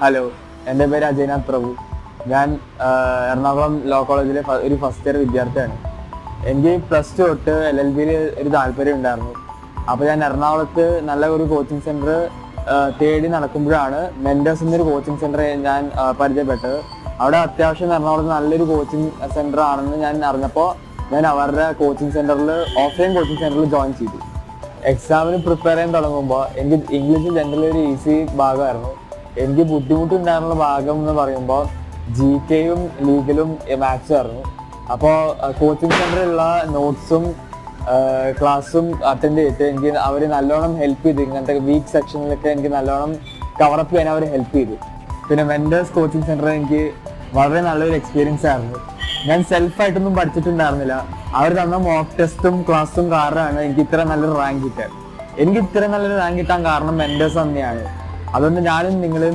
Hello, എൻ്റെ പേര് അജയ്നാഥ് പ്രഭു. ഞാൻ എറണാകുളം ലോ കോളേജിലെ ഒരു ഫസ്റ്റ് ഇയർ വിദ്യാർത്ഥിയാണ്. എനിക്ക് പ്ലസ് ടു തൊട്ട് LLB ഒരു താല്പര്യം ഉണ്ടായിരുന്നു. അപ്പോൾ ഞാൻ എറണാകുളത്ത് നല്ല ഒരു കോച്ചിങ് സെൻറ്റർ തേടി നടക്കുമ്പോഴാണ് മെൻറ്റേഴ്സ് എന്നൊരു കോച്ചിങ് സെൻറ്റർ ഞാൻ പരിചയപ്പെട്ടത്. അവിടെ അത്യാവശ്യം എറണാകുളത്ത് നല്ലൊരു കോച്ചിങ് സെൻറ്റർ ആണെന്ന് ഞാൻ അറിഞ്ഞപ്പോൾ ഞാൻ അവരുടെ കോച്ചിങ് സെൻറ്ററിൽ ഓഫ്ലൈൻ കോച്ചിങ് സെൻറ്ററിൽ ജോയിൻ ചെയ്തു. എക്സാമിന് പ്രിപ്പയർ ചെയ്യാൻ തുടങ്ങുമ്പോൾ എനിക്ക് ഇംഗ്ലീഷ് ജനറലി ഒരു ഈസി ഭാഗമായിരുന്നു. എനിക്ക് ബുദ്ധിമുട്ടുണ്ടായിരുന്ന ഭാഗം എന്ന് പറയുമ്പോൾ GKയും ലീഗലും മാത്സും ആയിരുന്നു. അപ്പോൾ കോച്ചിങ് സെൻറ്ററിലുള്ള നോട്ട്സും ക്ലാസ്സും അറ്റൻഡ് ചെയ്തിട്ട് എനിക്ക് അവർ നല്ലോണം ഹെൽപ്പ് ചെയ്തു. ഇങ്ങനത്തെ വീക്ക് സെക്ഷനിലൊക്കെ എനിക്ക് നല്ലോണം കവറപ്പ് ചെയ്യാൻ അവർ ഹെൽപ്പ് ചെയ്തു. പിന്നെ മെൻറ്റേഴ്സ് കോച്ചിങ് സെൻറ്റർ എനിക്ക് വളരെ നല്ലൊരു എക്സ്പീരിയൻസ് ആയിരുന്നു. ഞാൻ സെൽഫായിട്ടൊന്നും പഠിച്ചിട്ടുണ്ടായിരുന്നില്ല. അവർ തന്ന മോക്ക് ടെസ്റ്റും ക്ലാസ്സും കാരണമാണ് എനിക്ക് ഇത്ര നല്ലൊരു റാങ്ക് കിട്ടാൻ. എനിക്ക് ഇത്ര നല്ലൊരു റാങ്ക് കിട്ടാൻ കാരണം മെൻറ്റേഴ്സ് തന്നെയാണ്. അതുകൊണ്ട് ഞാനും നിങ്ങളും